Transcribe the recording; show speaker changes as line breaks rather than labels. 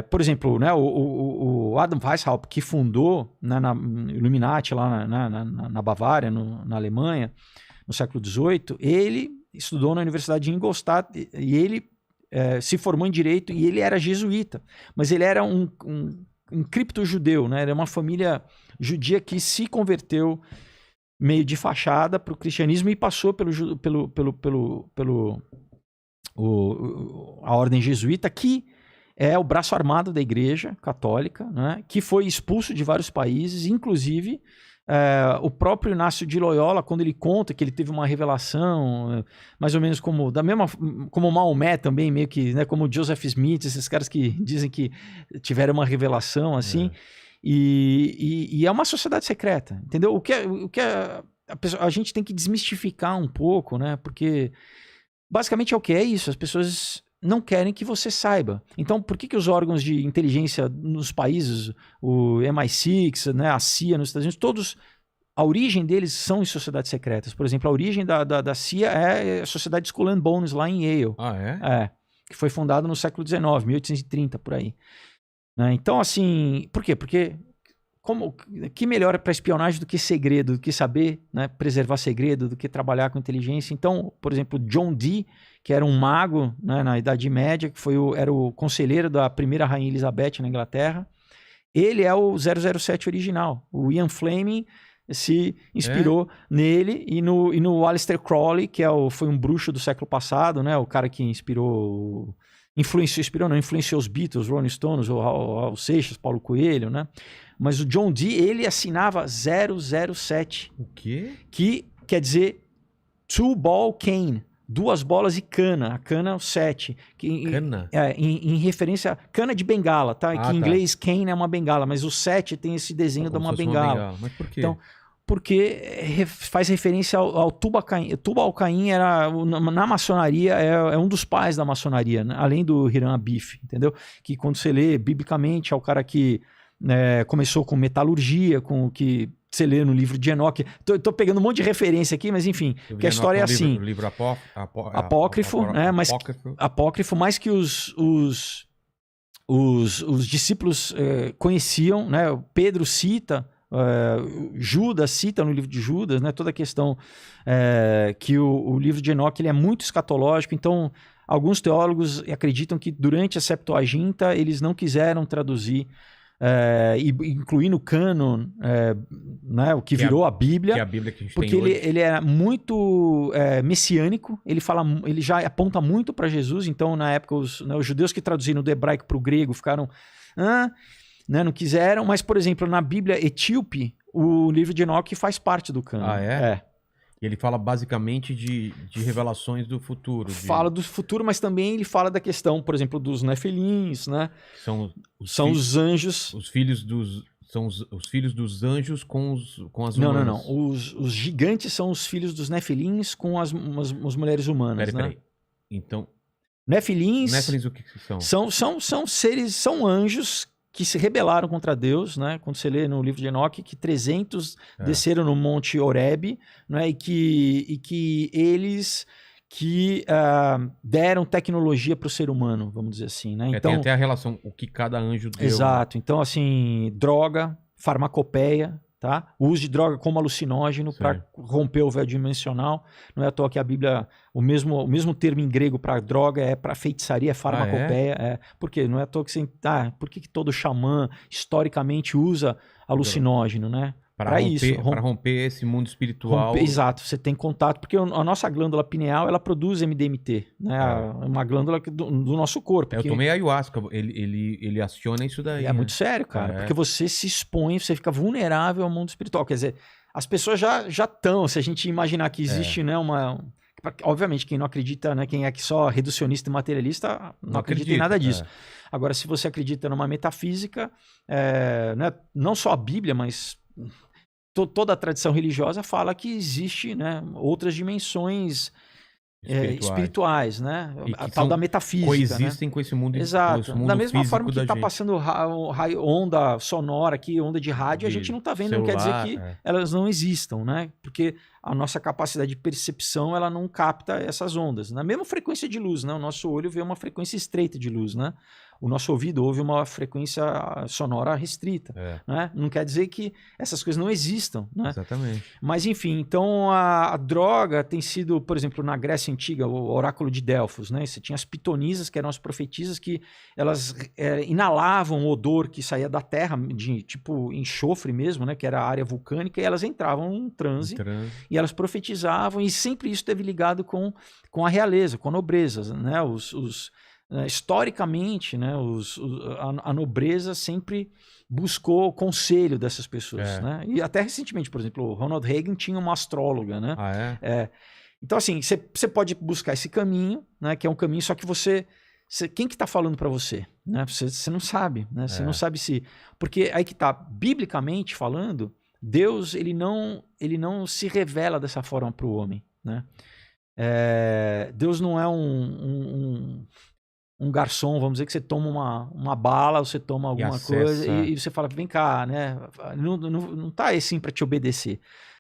Por exemplo, né, o Adam Weishaupt, que fundou, né, na Illuminati lá na Bavária, na Alemanha, no século XVIII, ele estudou na Universidade de Ingolstadt e ele se formou em Direito e ele era jesuíta, mas ele era um cripto-judeu, né? Era uma família judia que se converteu meio de fachada para o cristianismo e passou a ordem jesuíta, que é o braço armado da Igreja Católica, né? Que foi expulso de vários países, inclusive o próprio Inácio de Loyola, quando ele conta que ele teve uma revelação, mais ou menos como Maomé também, meio que, né, como Joseph Smith, esses caras que dizem que tiveram uma revelação assim, e é uma sociedade secreta, entendeu? O que a gente tem que desmistificar um pouco, né? Porque basicamente é o que é isso, as pessoas não querem que você saiba. Então, por que os órgãos de inteligência nos países, o MI6, né, a CIA nos Estados Unidos, todos, a origem deles são em sociedades secretas. Por exemplo, a origem da CIA é a Sociedade Skull and Bones, lá em Yale.
Ah, é?
Que foi fundada no século XIX, 1830, por aí. Né? Então, assim, por quê? Porque que melhor para espionagem do que segredo, do que saber, né, preservar segredo, do que trabalhar com inteligência. Então, por exemplo, John Dee, que era um mago, né, na Idade Média, que era o conselheiro da primeira rainha Elizabeth na Inglaterra, ele é o 007 original. O Ian Fleming se inspirou nele e no Aleister Crowley, que foi um bruxo do século passado, né, o cara que influenciou os Beatles, Rolling Stones, o Raul Seixas, Paulo Coelho, né? Mas o John Dee, ele assinava 007.
O quê?
Que quer dizer two ball cane, 2 bolas e cana. A cana é o 7.
Cana?
Em referência a cana de bengala, tá? Que em inglês cane é uma bengala, mas o 7 tem esse desenho de uma bengala.
Mas por quê?
Então, porque faz referência ao Tubal-Caim. Tubal-Caim na maçonaria é um dos pais da maçonaria, né? Além do Hiram Abif, entendeu? Que quando você lê biblicamente é o cara que começou com metalurgia, com o que você lê no livro de Enoque. Tô pegando um monte de referência aqui, mas enfim, que a história é assim.
Livro
apócrifo, né? Mas apócrifo, mais que os discípulos conheciam, né? Pedro cita, Judas cita no livro de Judas, né? Toda a questão que o livro de Enoque ele é muito escatológico. Então, alguns teólogos acreditam que durante a Septuaginta eles não quiseram traduzir e incluir no cânon, né, o que virou a Bíblia,
que é a Bíblia que a gente
porque
tem hoje.
ele é muito messiânico, ele já aponta muito para Jesus. Então, na época, os judeus que traduziram do hebraico para o grego ficaram, né, não quiseram, mas, por exemplo, na Bíblia etíope, o livro de Enoque faz parte do cânon.
Ah, é? E ele fala basicamente de revelações do futuro.
Fala do futuro, mas também ele fala da questão, por exemplo, dos nefilins, né? São os anjos.
Os filhos dos... São os filhos dos anjos com as humanas.
Não. Os gigantes são os filhos dos nefilins com as mulheres humanas,
Peraí. Então...
Nefilins
o que são?
São seres, são anjos que se rebelaram contra Deus, né? Quando você lê no livro de Enoque, que 300 desceram no Monte Horebe, né? E que eles deram tecnologia para o ser humano, vamos dizer assim, né? Então,
tem até a relação, o que cada anjo deu.
Exato. Então, assim, droga, farmacopeia, tá? O uso de droga como alucinógeno para romper o véu dimensional. Não é à toa que a Bíblia, o mesmo termo em grego para droga é para feitiçaria, é farmacopeia. Porque não é à toa que por que todo xamã historicamente usa alucinógeno, né? Para isso.
Para romper esse mundo espiritual.
Exato, você tem contato, porque a nossa glândula pineal, ela produz MDMT, né? É uma glândula do nosso corpo.
Eu tomei ayahuasca, ele aciona isso daí.
É muito sério, cara, porque você se expõe, você fica vulnerável ao mundo espiritual. Quer dizer, as pessoas já estão, se a gente imaginar que existe, né, obviamente, quem não acredita, né, quem é que só reducionista e materialista, não acredita em nada disso. Agora, se você acredita numa metafísica, né, não só a Bíblia, mas toda a tradição religiosa fala que existe, né, outras dimensões espirituais, né? A tal da metafísica.
Coexistem, né, com esse mundo.
Exato.
Esse mundo
da mesma forma que está
gente.
Passando onda sonora aqui, onda de rádio, a gente não está vendo, celular, não quer dizer que elas não existam, né? Porque a nossa capacidade de percepção, ela não capta essas ondas. Na mesma frequência de luz, né? O nosso olho vê uma frequência estreita de luz, né? o nosso ouvido ouve uma frequência sonora restrita, né? Não quer dizer que essas coisas não existam, né?
Exatamente.
Mas enfim, então a droga tem sido, por exemplo, na Grécia Antiga, o oráculo de Delfos, né? Você tinha as pitonisas, que eram as profetisas que elas inalavam o odor que saía da terra, de tipo enxofre mesmo, né? Que era a área vulcânica, e elas entravam em transe. E elas profetizavam, e sempre isso esteve ligado com a realeza, com a nobreza, né? Historicamente, né? A nobreza sempre buscou o conselho dessas pessoas, né? E até recentemente, por exemplo, o Ronald Reagan tinha uma astróloga, né? Então, assim, você pode buscar esse caminho, né? Que é um caminho, só que quem que está falando para você? Né? Você não sabe, né? Você não sabe se... Porque aí que tá, biblicamente falando, Deus, ele não se revela dessa forma para o homem, né? Deus não é um garçom, vamos dizer, que você toma uma bala, ou você toma alguma coisa e você fala, vem cá, né? Não tá assim para te obedecer.